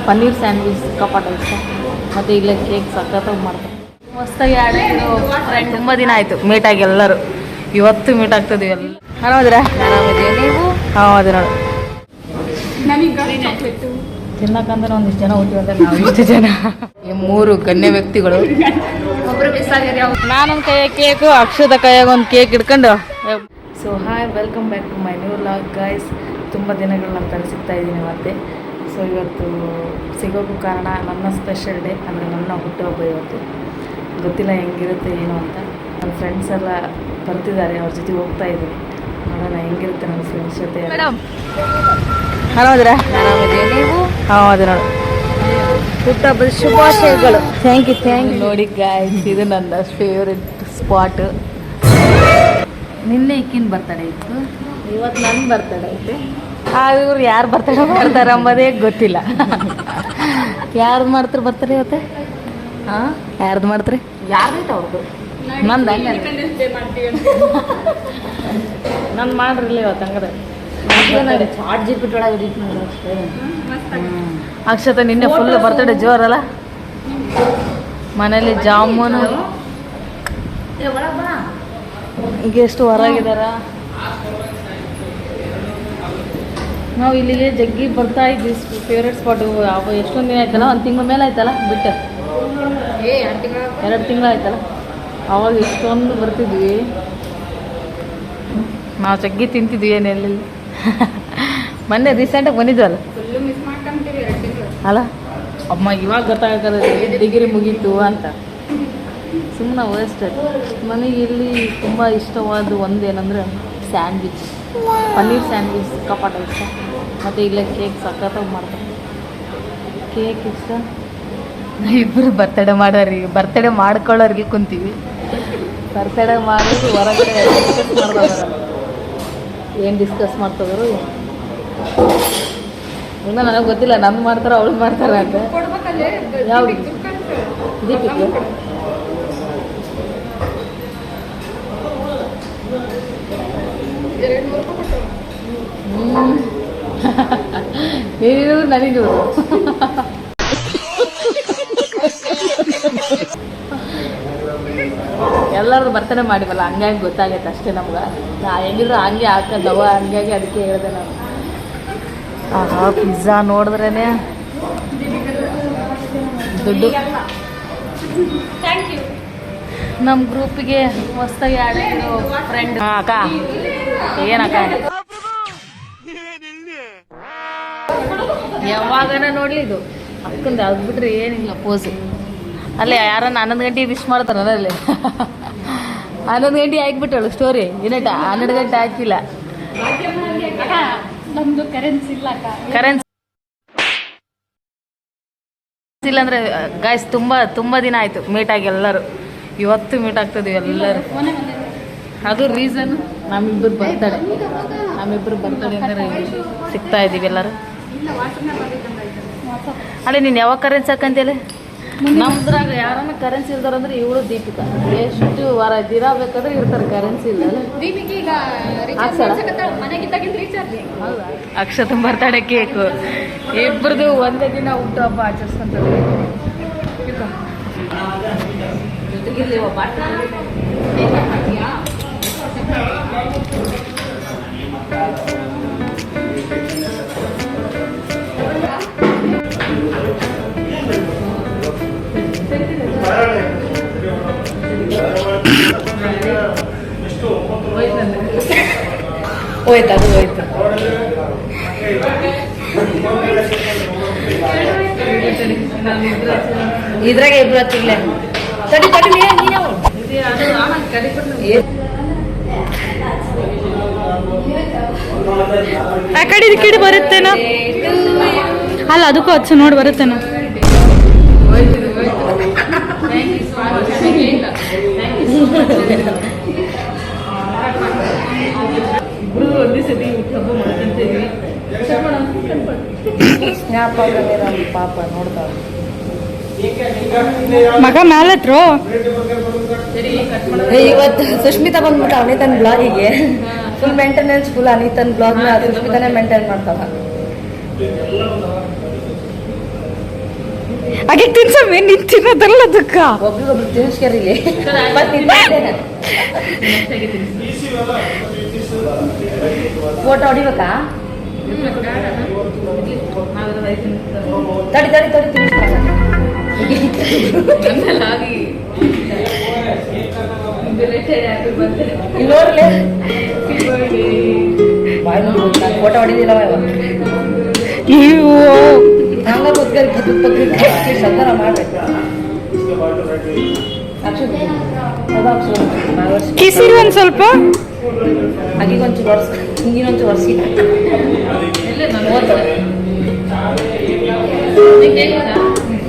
Paneer sandwich ಕಪಾಟ ಇಷ್ಟ. ಮತ್ತು ಇಲ್ಲೇ ಕೇಕ್ ಸಖತ್ತಾಗಿ ಮಾಡ್ತಾರೆ. ಹೊಸ್ದಾಗಿ ಆಡಿದ್ರು ಫ್ರೆಂಡ್. ತುಂಬ ದಿನ ಆಯಿತು ಮೀಟಾಗಿ ಎಲ್ಲರೂ. ಇವತ್ತು ಮೀಟ್ ಆಗ್ತದೆ ಎಲ್ಲ. ಆರಾಮದಿರಾ? ಆರಾಮಿದೆಯಾ ನೀವು? ಹಾಂ ಅದೇ ನೋಡಿ. ತಿನ್ನಕ್ಕಂತ ಒಂದಿಷ್ಟು ಜನ ಹುಟ್ಟಿವಂತ ನಾವು ಇಷ್ಟು ಜನ ಈ 3 ಗಣ್ಯ ವ್ಯಕ್ತಿಗಳು. ಒಬ್ಬರು ಮಿಸ್ ಆಗ್ಯಾರ. ನಾನೊಂದು ಕೈಯಾಗ ಕೇಕು, ಅಕ್ಷದ ಕೈಯಾಗ ಒಂದು ಕೇಕ್ ಇಟ್ಕೊಂಡು. So hi, welcome back to my new vlog guys. ತುಂಬ ದಿನಗಳ ನಂತರ ಸಿಗ್ತಾ ಇದ್ದೀನಿ ಮತ್ತೆ. ಸೊ ಇವತ್ತು ಸಿಗೋಕ್ಕೂ ಕಾರಣ ನನ್ನ ಸ್ಪೆಷಲ್ ಡೇ, ಅಂದರೆ ನನ್ನ ಹುಟ್ಟುಹಬ್ಬ ಇವತ್ತು. ಗೊತ್ತಿಲ್ಲ ಹೆಂಗಿರುತ್ತೆ ಏನು ಅಂತ. ನನ್ನ ಫ್ರೆಂಡ್ಸ್ ಎಲ್ಲ ಬರ್ತಿದ್ದಾರೆ, ಅವ್ರ ಜೊತೆ ಹೋಗ್ತಾ ಇದ್ದೀನಿ. ನೋಡೋಣ ಹೆಂಗಿರುತ್ತೆ ನನ್ನ ಫ್ರೆಂಡ್ಸ್ ಜೊತೆ. ಮೇಡಮ್ ಆರಾಮದಿರಾ? ಆರಾಮಿದೆಯಾ ನೀವು? ಹಾಂ ಅದೇ ನೋಡಿ. ಹುಟ್ಟುಹಬ್ಬದ ಶುಭಾಶಯಗಳು. Thank you. ನೋಡಿ ಗಾಯ್ಸ್, ಇದು ನನ್ನ ಫೇವ್ರೆಟ್ ಸ್ಪಾಟ್. ನಿನ್ನೆ ಈಕಿನ ಬರ್ತಡೇ ಇತ್ತು, ಇವತ್ತು ನನ್ನ ಬರ್ತಡೇ ಐತೆ. ಇವ್ರು ಯಾರು ಬರ್ತಡೇ ಮಾಡ್ತಾರೆ ಅಂಬೋದೇ ಗೊತ್ತಿಲ್ಲ. ಯಾರ್ದು ಮಾಡ್ತಾರೆ ಬರ್ತಾರೆ ಇವತ್ತೆ? ಹಾಂ, ಯಾರ್ದು ಮಾಡ್ತಾರೆ? ಯಾರ್ದೈತೆ ಅವ್ರದ್ದು? ನಂದು ಹಂಗೆ ನಾನು ಮಾಡ್ರಿಲ್ಲ ಇವತ್ತು. ಹಂಗಾರೆ ಚಾಟ್ ಜಿಪಿಟ್ ಒಳಗೆ ಅಕ್ಷತ ನಿನ್ನೆ ಫುಲ್ ಬರ್ತಡೇ ಜೋರಲ್ಲ. ಮನೇಲಿ ಜಾಮೂನು, ಈಗ ಎಷ್ಟು ಹೊರಗಿದಾರ. ನಾವು ಇಲ್ಲಿಗೆ ಜಗ್ಗಿ ಬರ್ತಾ ಇದ್ವಿ. Favourite spot. ಅವು ಎಷ್ಟೊಂದು ದಿನ ಆಯ್ತಲ್ಲ, 1 ತಿಂಗಳ ಮೇಲೆ ಆಯ್ತಲ್ಲ ಬಿಟ್ಟು. 2 ತಿಂಗಳು ಆಯ್ತಲ್ಲ. ಅವಾಗ ಎಷ್ಟೊಂದು ಬರ್ತಿದ್ವಿ ನಾವು. ಜಗ್ಗಿ ತಿಂತಿದ್ವಿ ಏನೆಲ್ಲಿ. ಮೊನ್ನೆ ರೀಸೆಂಟಾಗಿ ಬಂದಿದ್ವಲ್ಲ ಅಲ್ಲ ಅಮ್ಮ. ಇವಾಗ ಗೊತ್ತಾಗಲ್ಲ ಡಿಗ್ರಿ ಮುಗೀತು ಅಂತ. ಸುಮ್ಮನೆ ವೇಸ್ಟ್. ನನಗೆ ಇಲ್ಲಿ ತುಂಬ ಇಷ್ಟವಾದ ಒಂದೇನಂದರೆ ಸ್ಯಾಂಡ್ವಿಚ್, ಪನ್ನೀರ್ ಸ್ಯಾಂಡ್ವಿಚ್ ಕಪಾಟ ಇಷ್ಟ. ಮತ್ತು ಇಲ್ಲೇ ಕೇಕ್ ಸಖತ್ತಾಗಿ ಮಾಡ್ತಾರೆ. ಕೇಕ್ ಇಷ್ಟ. ಇಬ್ಬರು ಬರ್ತಡೇ ಮಾಡೋರಿ, ಬರ್ತಡೇ ಮಾಡ್ಕೊಳ್ಳೋರಿಗೆ ಕುಂತೀವಿ. ಬರ್ತಡೇ ಮಾಡೋದು ಹೊರಗಡೆ ಡಿಸ್ಕಸ್ ಮಾಡ್ತಾರೆ. ಏನು ಡಿಸ್ಕಸ್ ಮಾಡ್ತಿದ್ರು ಇನ್ನೂ ನನಗೆ ಗೊತ್ತಿಲ್ಲ. ನನ್ನ ಮಾಡ್ತಾರೆ ಅವಳು ಮಾಡ್ತಾರೆ ಅಂತ. ಯಾವುದು ದೀಪಿಗೆ? ನೀನು ನನಗೆ ಎಲ್ಲರದ್ದು ಬರ್ತಡೇ ಮಾಡಿವಲ್ಲ, ಹಂಗಾಗಿ ಗೊತ್ತಾಗೈತೆ ಅಷ್ಟೇ ನಮ್ಗೆ. ಹೆಂಗಿದ್ರು ಹಂಗೆ ಹಾಕೋದವ, ಹಂಗಾಗಿ ಅದಕ್ಕೆ ಹೇಳಿದೆ ನಾನು. ಆಹಾ, ಪಿಜ್ಜಾ ನೋಡಿದ್ರೇ ದುಡ್ಡು. ನಮ್ಮ ಗ್ರೂಪಿಗೆ ಹೊಸ್ದಾಗಿ ಆಡಿದ್ರು ಫ್ರೆಂಡ್. ಅಕ್ಕ ಏನಕ್ಕ ಯಾವಾಗನ ನೋಡ್ಲಿ ಇದು ಅಕ್ಕಂದು ಅದು ಬಿಟ್ರೆ ಏನಿಲ್ಲ ಪೋಸು. ಅಲ್ಲೇ ಯಾರನ್ನ 11 ಗಂಟೆಗೆ ವಿಶ್ ಮಾಡ್ತಾರಲ್ಲ ಅಲ್ಲಿ. 11 ಗಂಟೆ ಹಾಕ್ಬಿಟ್ಟಳು ಸ್ಟೋರಿ. ಇನ್ನೇಟ 12 ಗಂಟೆ ಹಾಕಿಲ್ಲ. ನಮ್ದು ಕರೆನ್ಸಿ ಇಲ್ಲ. ಕರೆನ್ಸಿ ಇಲ್ಲ ಅಂದರೆ ಗಾಯ್ಸ್ ತುಂಬ ದಿನ ಆಯಿತು ಮೀಟಾಗಿ ಎಲ್ಲರೂ. ಇವತ್ತು ಮೀಟ್ ಆಗ್ತದೆ ಎಲ್ಲರೂ. ಅದು ರೀಸನ್ ನಮ್ಮಿಬ್ಬರು ಬರ್ತಡೇ. ಅಂದರೆ ಸಿಗ್ತಾ ಇದ್ದೀವಿ ಎಲ್ಲರೂ. ಅಲ್ಲೇ ನೀನು ಯಾವಾಗ ಕರೆನ್ಸಿ ಹಾಕಂತೇಳಿ? ನಮ್ದ್ರಾಗ ಯಾರನ್ನ ಕರೆನ್ಸಿ ಇಲ್ದಾರಂದ್ರೆ ಇವಳು ದೀಪಿಕಾ. ಎಷ್ಟು ವಾರ ದಿನ ಬೇಕಾದ್ರೆ ಇರ್ತಾರೆ ಕರೆನ್ಸಿ ಇಲ್ಲ. ಅಕ್ಷತ ಬರ್ತಡೇ ಕೇಕು ಇಬ್ಬರದು ಒಂದೇ ದಿನ ಹುಟ್ಟುಹಬ್ಬ ಆಚರಿಸ್ಕೊಂತಾರೆ. ಹೋಯ್ತು, ಅದು ಹೋಯ್ತು. ಇದ್ರಾಗ ಇಬ್ರು ಹಚ್ಚಿರ್ಲೆ ತಡಿ ಆ ಕಡೆ ಬರುತ್ತೇನೋ ಅಲ್ಲ, ಅದಕ್ಕೂ ಹಚ್ಚು ನೋಡಿ ಬರುತ್ತೇನೋ. ಇಬ್ರು ಒಂದೇ ಸತಿ ಹುಟ್ಟುಹಬ್ಬ ಮಾಡ್ಕೊಂತೀವಿ. ಪಾಪ ನೋಡ್ತಾವ ಮಗ ಮ್ಯಾಲತ್ರು. ಇವತ್ತು ಸುಷ್ಮಿತಾ ಬಂದ್ಬಿಟ್ಟು ಅನಿತನ್ ಬ್ಲಾಗಿಗೆ ಫುಲ್ ಮೇಂಟೆನೆನ್ಸ್. ಫುಲ್ ಅನಿತನ್ ಬ್ಲಾಗ್ನ ಸುಷ್ಮಿತಾನೇ ಮೇಂಟೈನ್ ಮಾಡ್ತಾವ. ಹಾಗೆ ತಿನ್ಸಮ್ಮೆ ನಿನ್ ತಿನ್ನೋದಲ್ಲ ಅದಕ್ಕ ಒಬ್ರಿಗೊಬ್ರು ತಿನ್ಸ್ಕರಿ ಫೋಟೋ ಹೊಡಿಬೇಕಾ ತಡಿ ತಡಿ ತಡಿ ನೋಡ್ಲೆ ಫೋಟೋ ಹೊಡಿದಿಲ್ಲವ ಕಿಸಿರಿ ಒಂದ್ ಸ್ವಲ್ಪ ಆಗಿಗೊಂಚೂರು ವರ್ಷ ಹಿಂಗಿನೊಂಚೂರು ವರ್ಷ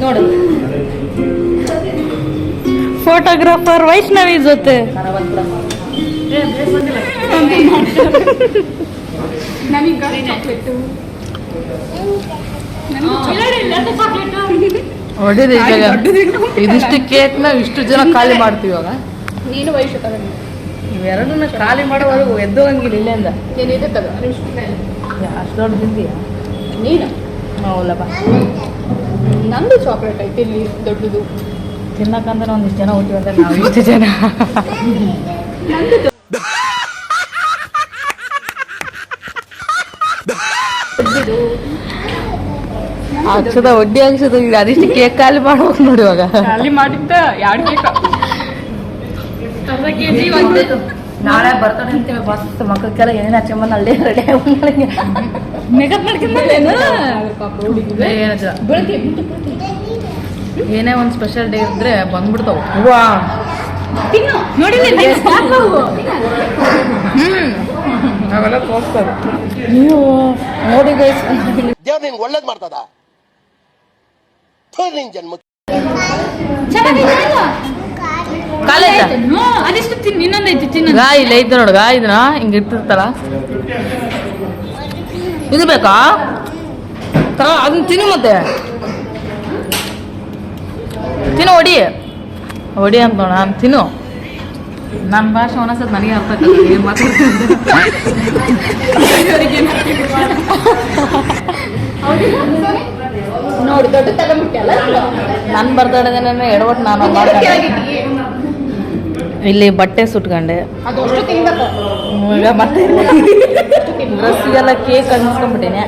ನೋಡು ಫೋಟೋಗ್ರಾಫರ್ ವೈಷ್ಣವಿ ಜೊತೆ ಹೊಡಿರಿ ಇದಿಷ್ಟು ಕೇಕ್ನ ಇಷ್ಟು ಜನ ಖಾಲಿ ಮಾಡ್ತೀವಿ ಇವಾಗ ನೀನು ವಯಸ್ಸು ಇವೆರಡನ್ನ ಖಾಲಿ ಮಾಡೋವರೆಗೂ ಎದ್ದೋಗಂಗಿಲ್ಲ ಇಲ್ಲಿಂದ ಏನಿದೆ ತಗೋ ಅಷ್ಟು ದೊಡ್ಡ ತಿಂತೀಯ ನೀನು ಹೌದಪ್ಪ ನಂದು ಚಾಕ್ಲೇಟ್ ಐತೆ ಇಲ್ಲಿ ದೊಡ್ಡದು ತಿನ್ನಕಂದ್ರೆ ಒಂದಿಷ್ಟು ಜನ ಹುಟ್ಟಿವಂತ ನಾವು ಇಷ್ಟು ಜನ ಅಕ್ಷದ ಒಡ್ಡಿ ಅಕ್ಷದ ಈಗ ಅದಿಷ್ಟು ಕೇಕ್ ಖಾಲಿ ಮಾಡ್ಬೇಕು ನೋಡಿ ಇವಾಗ ಖಾಲಿ ಮಾಡಿದ್ದ 2 ಕೇಕ್ ನಾಳೆ ಬರ್ತಾನೆ ಅಂತೇಳಿ ಮಸ್ತ್ ಮಕ್ಕಳಿಗೆಲ್ಲ ಏನೇನು ಹಚ್ಚಂಬಂದು ಅಲ್ಲೇ ರೆಡಿ ಮೇಕಪ್ ಮಾಡ್ಕೊಂಡೇನು ಏನೇ ಒಂದು ಸ್ಪೆಷಲ್ ಡೇ ಇದ್ರೆ ಬಂದ್ಬಿಡ್ತಾವ ಹೂವಾ ನೋಡಿ ನಾವೆಲ್ಲ ತೋರಿಸ್ತಾರೆ ನೀವು ನೋಡಿ ಗೈಸ್ ದೇವ್ರು ನಿನ್ಗೆ ಒಳ್ಳೇದು ಮಾಡ್ತದ ನಿನ್ ಜನ್ಮ ಅದಿಷ್ಟು ತಿನ್ನು ಇನ್ನೊಂದೈತಿ ತಿನ್ನ ಗಾಯ ಇಲ್ಲ ಐತೆ ನೋಡು ಗಾಯ ಇದನ್ನ ಹಿಂಗೆ ಇಟ್ಟಿರ್ತಾರ ಇದು ಬೇಕಾ ಅದನ್ನ ತಿನ್ನು ಮತ್ತೆ ತಿನ್ನು ಹೊಡಿ ಅಂತ ನೋಡ ನಾನು ತಿನ್ನು ನನ್ನ ಭಾಷೆ ಒಂದೊಂದ್ಸತ್ ನನಗೆ ಅರ್ಥ ಆಗ್ತದೆ ಏನು ನೋಡಿ ದೊಡ್ಡ ತಗೊಂಡ್ಬಿಟ್ಟಲ್ಲ ನನ್ನ ಬರ್ತಡೇನೇ ಎಡವಟ್ಟು ನಾನು ಇಲ್ಲಿ ಬಟ್ಟೆ ಸುಟ್ಕೊಂಡೆ ಅದು ಅಷ್ಟು ತಿನ್ಬೇಕು ಈಗ ಮತ್ತೆ ಡ್ರೆಸ್ಸಿಗೆಲ್ಲ ಕೇಕ್ ಅನ್ನಿಸ್ಕೊಂಡ್ಬಿಟ್ಟೇನೆ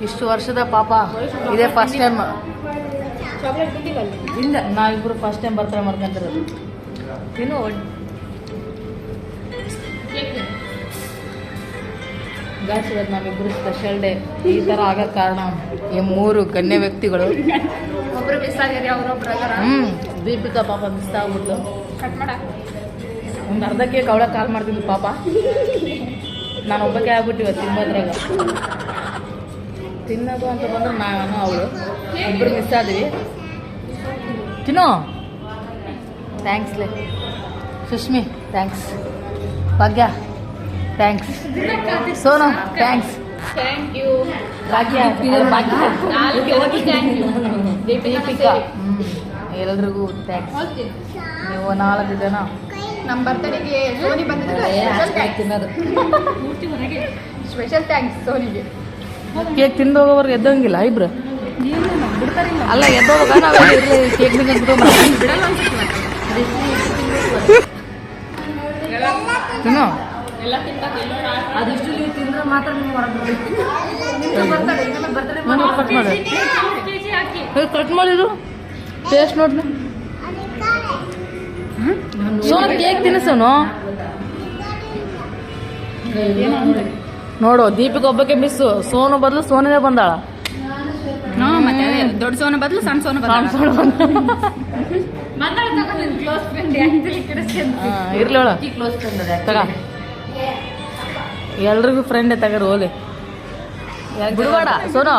ಇಷ್ಟು ವರ್ಷದ ಪಾಪ ಇದೇ ಫಸ್ಟ್ ಟೈಮ್ ಚಾಕ್ಲೇಟ್ ತಿಂದಿವಲ್ಲ ಇಲ್ಲ ನಾವಿಬ್ರು ಫಸ್ಟ್ ಟೈಮ್ ಬರ್ತಡೇ ಮಾಡ್ಕೊಂತಿರೋದು ಇನ್ನು ಗಾಯ್ಸ್ ಇವತ್ತು ನಾವಿಬ್ರು ಸ್ಪೆಷಲ್ ಡೇ ಈ ಥರ ಆಗೋ ಕಾರಣ ಈ 3 ಗಣ್ಯ ವ್ಯಕ್ತಿಗಳು ಒಬ್ರು ಮಿಸ್ ಆಗ್ಯಾರ ಅವರೊಬ್ರು ದೀಪಿಕಾ ಪಾಪ ಮಿಸ್ ಆಗ್ಬಿಟ್ಲು ಕಟ್ ಮಾಡ ಒಂದು ಅರ್ಧ ಕೇಕ್ ಅವಳ ಕಾಲ್ ಮಾಡ್ತಿದ್ಲು ಪಾಪ ನಾನು ಒಬ್ಬಕ್ಕೆ ಆಗ್ಬಿಟ್ಟಿವ ತಿನ್ನೋದ್ರಾಗ ತಿನ್ನೋದು ಅಂತ ಬಂದ್ರೆ ನಾನು ಅವಳು ಇಬ್ಬರು ಮಿಸ್ ಆದ್ವಿ ತಿನ್ನೋ ಥ್ಯಾಂಕ್ಸ್ಲೆ Sushmi thanks Bhagya thanks Sonu thanks thank you Bhagya Deepika ಎಲ್ರಿಗೂ ಥ್ಯಾಂಕ್ಸ್ ನೀವು 4 ಜನ ನಮ್ಮ ಬರ್ತಡೆಗೆ ಸೋನಿ ಬಂದಿದ್ರೆ ತಿನ್ನೋದು ಸ್ಪೆಷಲ್ ಥ್ಯಾಂಕ್ಸ್ ಸೋನಿಗೆ ಕೇಕ್ ತಿಂದು ಹೋಗೋವರೆಗೆ ಎದ್ದೋಂಗಿಲ್ಲ ಇಬ್ರು ಅಲ್ಲ ಎದ್ದೋಗ ನಾವು ಕೇಕ್ ತಿನ್ನು ಅದಿಷ್ಟು ನೀವು ತಿಂದ್ರೆ ಮಾತ್ರ ನೀವು ಕಟ್ ಮಾಡಿ ಕಟ್ ಮಾಡಿರು ಟೇಸ್ಟ್ ನೋಡ್ರಿ ಸೋನು ಕೇಕ್ ತಿನ್ನಿಸೋನು ನೋಡು ದೀಪಿಗೆ ಒಬ್ಬಕ್ಕೆ ಮಿಸ್ಸು ಸೋನು ಬದಲು ಸೋನಿನೇ ಬಂದಾಳ ಮತ್ತೆ ದೊಡ್ಡ ಸೋನ ಬದಲು ಸಣ್ಣ ಸೋನ ಇರ್ಲಿವಳ ತಗ ಎಲ್ರಿಗೂ ಫ್ರೆಂಡೇ ತಗರು ಹೋಲಿ ಬಿಡಬೇಡ ಸೋನು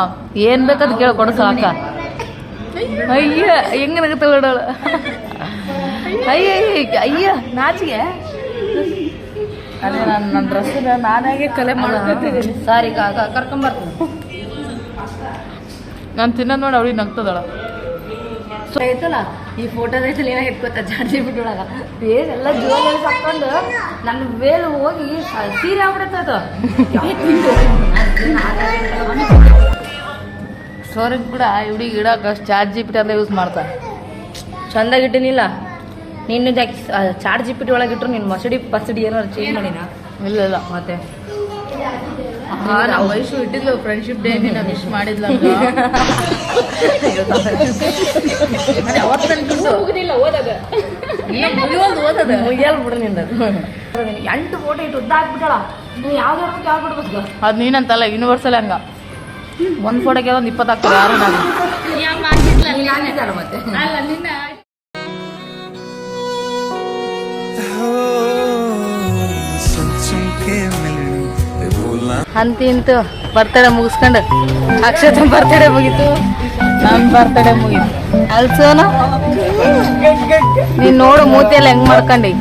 ಏನ್ ಬೇಕಂತ ಕೇಳ ಕೊಡಸ ಅಕ್ಕ ಅಯ್ಯ ಹೆಂಗ ನಗತ್ತ ಬಿಡೋಳು ಅಯ್ಯ ಅಯ್ಯ ನಾಚಿಗೆ ಅದೇ ನನ್ನ ಡ್ರೆಸ್ಸಿನ ನಾನಾಗೆ ಕಲೆ ಮಾಡ್ಕೊತಿದ್ದೀನಿ ಸಾರಿ ಕರ್ಕೊಂಬರ್ತೀನಿ ನಾನು ತಿನ್ನೋದು ನೋಡಿ ಅವಳಿಗೆ ನಗ್ತದಳ ಸೊ ಐತಲ್ಲ ಈ ಫೋಟೋದೈತಲ್ಲ ಏನೋ ಎತ್ಕೋತ ಜಾಡ್ಸಿ ಬಿಟ್ಟೊಳಗ ಬೇರೆಲ್ಲ ಜೋಲೆಲ್ಲ ಹಾಕೊಂಡು ನನ್ನ ವೇಲು ಹೋಗಿ ಸೀರೆ ಆಗ್ಬಿಡತ್ತ ಸ್ಟೋರೇಜ್ ಕೂಡ ಹುಡುಗಿ ಇಡಕ್ಕೆ ಚಾರ್ಜ್ ಜಿ ಪಿ ಟಿ ಅಂತ ಯೂಸ್ ಮಾಡ್ತಾರೆ. ಚಂದಾಗಿಟ್ಟಿನಿಲ್ಲ ನಿನ್ನ ಚಾರ್ಜ್ ಜಿ ಪಿ ಟಿ ಒಳಗಿಟ್ರು ನಿನ್ನ ಮಸಡಿ ಪಸಡಿ ಏನಾರು ಚೇಂಜ್ ಮಾಡಿನ ಇಲ್ಲ ಇಲ್ಲ ಮತ್ತೆ ನಮ್ಮ ವಯಸ್ಸು ಇಟ್ಟಿದ್ಲು ಫ್ರೆಂಡ್ಶಿಪ್ ಡೇ ದಿನ ವಿಶ್ ಮಾಡಿದ್ಲ ಮುಗಿದಿಲ್ಲ ಓದದ ಓದದ ಮುಗಿಯಲ್ ಬಿಡು ನಿಂದ 8 ಫೋಟೋ ಇಟ್ಟು ಉದ್ದ ಹಾಕ್ಬಿಟ್ಟಳ ನೀವು ಯಾವ್ದು ಬಿಡ್ಬೇಕು ಅದು ನೀನಂತಲ್ಲ ಯೂನಿವರ್ಸಲ್ ಹಂಗ ಒಂದು ಫೋಟೋಗೆ ಒಂದು 20 ಆಗ್ತದೆ ಯಾರು ನಾನು ಮತ್ತೆ ಅಲ್ಲ ನಿನ್ನ ಅಂತ ಇಂತು ಬರ್ತಡೇ ಮುಗಿಸ್ಕೊಂಡು ಅಕ್ಷತ ಬರ್ತಡೇ ಮುಗೀತು, ನನ್ನ ಬರ್ತಡೇ ಮುಗೀತು. ಅಲ್ಸೋನು ನೀನು ನೋಡು ಮೂತಿಯೆಲ್ಲ ಹೆಂಗ್ ಮಾಡ್ಕೊಂಡಿ.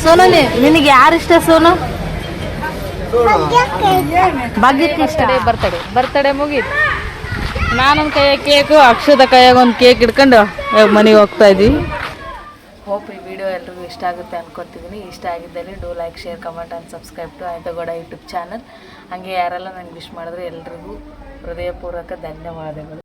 ಸೋನು ನಿನಗೆ ಯಾರು ಇಷ್ಟ ಸೋನು? ಭಾಗ್ಯಕ್ಕೆ ಇಷ್ಟ. ಬರ್ತಡೇ ಮುಗೀತು. ನಾನೊಂದು ಕೈಯಾಗ ಕೇಕು, ಅಕ್ಷದ ಕೈಯಾಗ ಒಂದು ಕೇಕ್ ಇಟ್ಕೊಂಡು ಮನೆಗೆ ಹೋಗ್ತಾ ಇದ್ದೀವಿ. ಹೋಪ್ ಈ ವಿಡಿಯೋ ಎಲ್ರಿಗೂ ಇಷ್ಟ ಆಗುತ್ತೆ ಅನ್ಕೊತಿದ್ದೀನಿ. ಇಷ್ಟ ಆಗಿದ್ದಲ್ಲಿ do like, share, comment and subscribe to ಆಯ್ತಗೌಡ ಯೂಟ್ಯೂಬ್ ಚಾನಲ್. ಹಾಗೆ ಯಾರೆಲ್ಲ ನನಗೆ ವಿಶ್ ಮಾಡಿದ್ರೆ ಎಲ್ರಿಗೂ ಹೃದಯಪೂರ್ವಕ ಧನ್ಯವಾದಗಳು.